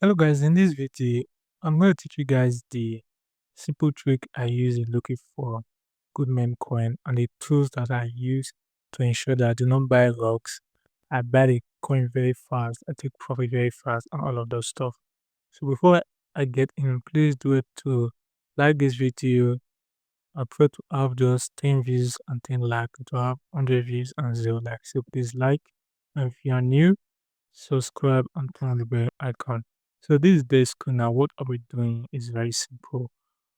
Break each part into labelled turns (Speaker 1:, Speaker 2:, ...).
Speaker 1: Hello guys, in this video, I'm going to teach you guys the simple trick I use in looking for good meme coin and the tools that I use to ensure that I do not buy logs. I buy the coin very fast, I take profit very fast and all of those stuff. So before I get in, please do it to like this video. I prefer to have just 10 views and 10 likes to have 100 views and 0 likes. So please like, and if you are new, subscribe and turn on the bell icon. So this desk now, what I'll be doing is very simple.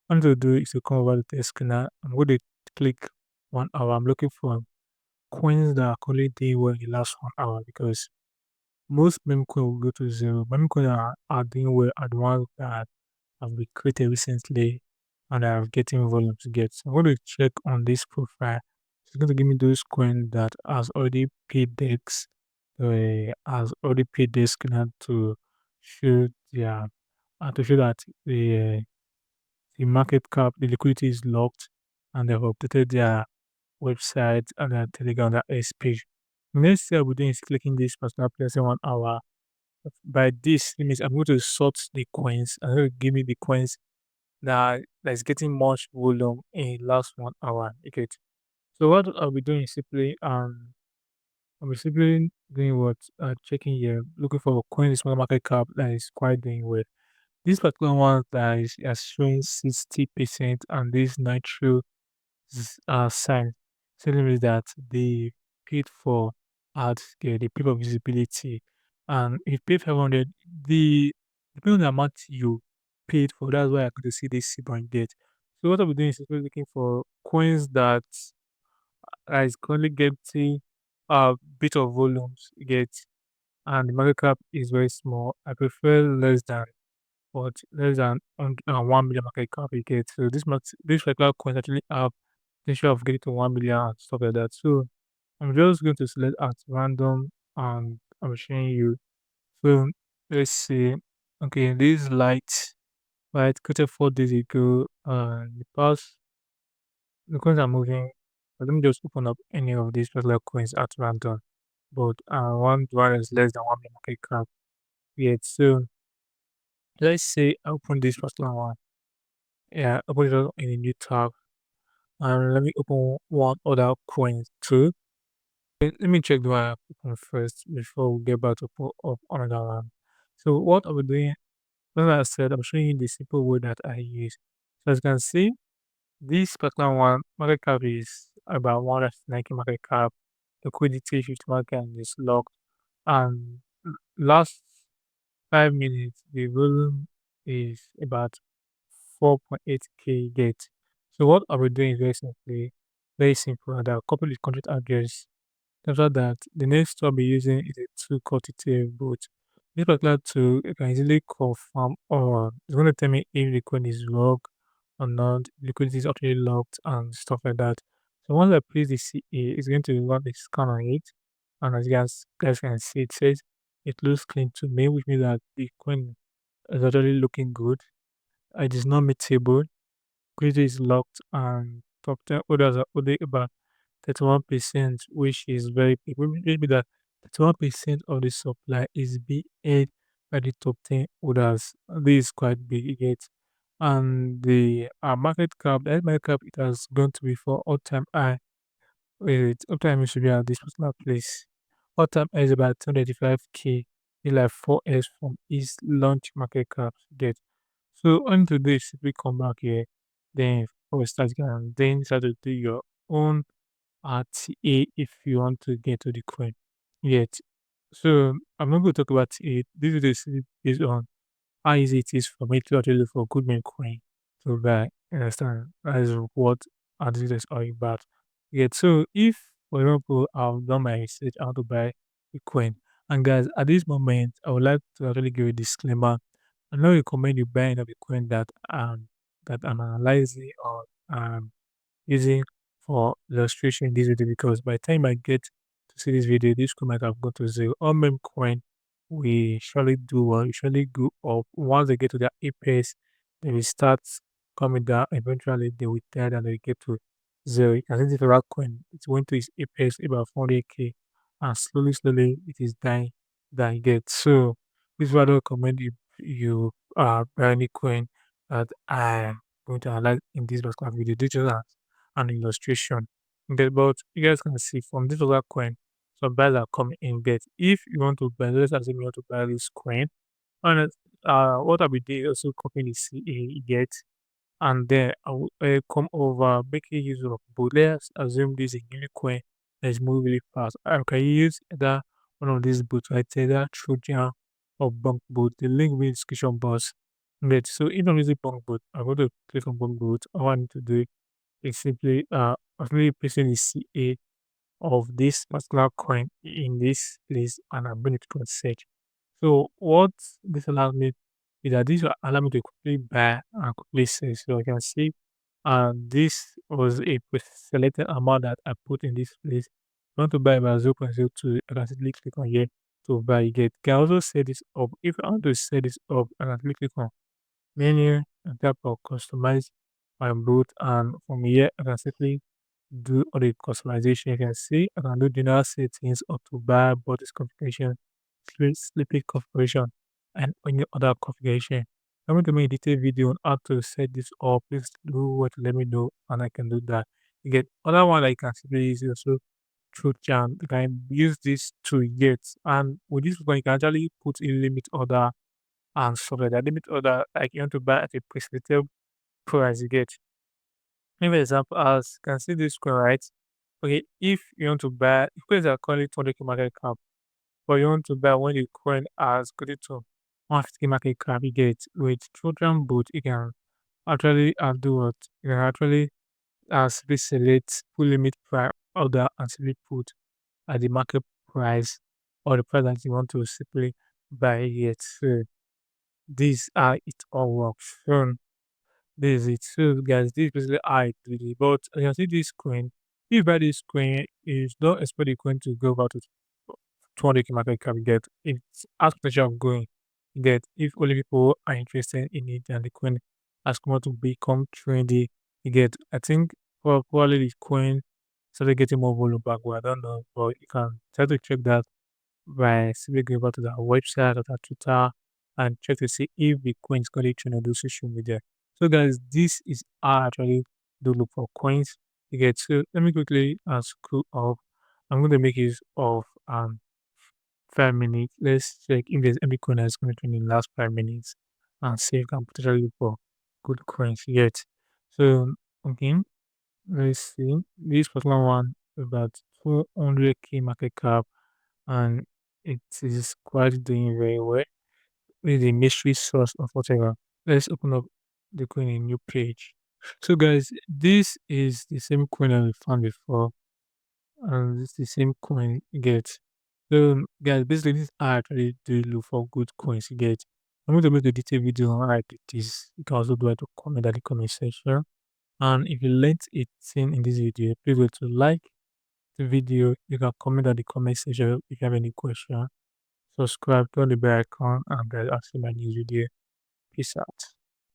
Speaker 1: What I'm going to do is to come over the desk now. I'm going to click 1 hour. I'm looking for coins that are currently doing well in the last 1 hour because most meme coins will go to zero. Meme coins are doing well are the ones that have been created recently and are getting volume to get. So I'm going to check on this profile. It's going to give me those coins that has already paid decks, has already paid this scanner to show their to show that the market cap, the liquidity is locked, and they've updated their website and their Telegram, their S page. Next thing I'll be doing is clicking this particular place in 1 hour. By this, it means I'm going to sort the coins and it will give me the coins that is getting much volume in last 1 hour. Okay. So what I'll be doing is simply I'll be simply doing what checking here, looking for a coin in small market cap that is quite doing well. This particular one that is showing 60% and this nitro sign telling me that they paid for ads, they paid for visibility, and if you pay 500, depending on the amount you paid for, that's why I could see this silver date. So what I'll be doing is simply looking for coins that is currently getting a bit of volumes, you get, and the market cap is very small. I prefer less than less than 1 million market cap you get. So this particular coins actually have potential of getting to 1 million and stuff like that. So I'm just going to select at random and I'm showing you. So let's see. Okay, this light created 4 days ago. The past the coins are moving. But let me just open up any of these particular coins at random. But one is less than 1 million market cap. Yet so let's say I open this particular one. Yeah, open it up in a new tab. And let me open one other coin too. Let me check the one I open first before we get back to put up another one. So what I'll be doing, as I said, I'm showing you the simple way that I use. So as you can see, this particular one, market cap is about 190 market cap, liquidity 50 market and is locked. And last 5 minutes, the volume is about 4.8k get. So what I'll be doing is very simple. And I'll copy the contract address. After that, the next tool I'll be using is a tool called TTF bot. This particular tool, you can easily confirm or it's going to tell me if the coin is locked or not, liquidity is actually locked and stuff like that. So once I place the CA, it's going to run a scan on it. And as you guys can see, it says it looks clean to me, which means that the coin is actually looking good. It is not meetable. Liquidity is locked and top 10 orders are only about 31%, which is very big. Maybe that 31% of the supply is being held by the top 10 orders. This is quite big, you get. And the market cap, it has gone to be for all time high. Wait, all time it should be at this particular place. All time high is about 285k, it's like 4x from its launch market cap, you get. So onto this, if we come back here, then for start, you can then start to do your own RTA if you want to get to the coin. Yet, so I'm not going to talk about it. This video is based on how easy it is for me to actually look for good meme coin to buy. You understand? That is what our videos are about. Yet, so if, for example, I've done my research how to buy a coin, and guys, at this moment, I would like to actually give a disclaimer. I don't recommend you buying a coin that I'm analyzing or using for illustration in this video because by the time I get to see this video, this coin might have gone to zero. All meme coin we surely do well, usually go up. Once they get to their apex, they will start coming down. Eventually, they will die and they will get to zero. You can see the rock coin, it went to its apex about 40k, and slowly, slowly, it is dying, dying. Get so. This is why I don't recommend you you buy any coin that I'm going to highlight in this particular video. This is just an illustration. Okay, but you guys can see from this other coin, some buyers are coming in. But if you want to buy, let's assume you want to buy this coin, and what I'll be doing also copying the CA get, and then I will come over making use of both. Let's assume this is a unicorn that is moving really fast. I can use either one of these boots, right? Either Trojan or bunk boot. The link will be in the description box. But so if I'm using bunk boot, I'm going to click on bunk boot. All I need to do is simply actually placing the CA of this particular coin in this place, and I'm going to click on search. So what this allows me is that this will allow me to quickly buy and quickly sell. So you can see this was a selected amount that I put in this place. If you want to buy by 0.02, I can simply click on here to buy. You can also set this up. If I want to set this up, I can simply click on menu and tap on customize my boot, and from here I can simply do all the customization. You can see I can do general settings, auto buy, borders configuration, sleeping configuration, and any other configuration. I'm going to make a detailed video on how to set this up. Please do what let me know, and I can do that. You get other one that you can simply use also through Jam. You can use this to get, and with this one you can actually put a limit order and so like that limit order, like you want to buy at a prescriptive price. You get, give example as you can see this coin, right? Okay, if you want to buy, if coins are currently 200k market cap, but you want to buy when the coin has got it to 150k market cap, you get with Trojan boot, you can actually do what? You can actually simply select full limit price order and simply put at the market price or the price that you want to simply buy it. So these are it all works. So this is it. So guys, this is basically how I do it. But you can see this coin. If you buy this coin, you don't expect the coin to go about to 200k market cap. You get it's as potential of going. You get if only people are interested in it and the coin has come out to become trendy. You get I think probably the coin started getting more volume back. But I don't know. But you can try to check that by simply going back to the website or the Twitter and check to see if Bitcoin is currently trending on those social media. So guys, this is how I actually do look for coins. You get so let me quickly scroll up. I'm going to make use of 5 minutes. Let's check if there's any coin that's going to trend in the last 5 minutes and see if I can potentially look for good coins yet. So okay, let's see. This particular one about 200k market cap and it is quite doing very well with the mystery source of whatever. Let's open up the coin in a new page. So guys, this is the same coin that we found before, and it's the same coin you get. So guys, basically this is how I actually do look for good coins you get. I'm going to make a detailed video on how I do this. You can also do it to comment at the comment section. And if you learned a thing in this video, please go to like the video. You can comment at the comment section if you have any question. Subscribe, turn the bell icon, and I'll see my new video. Peace out.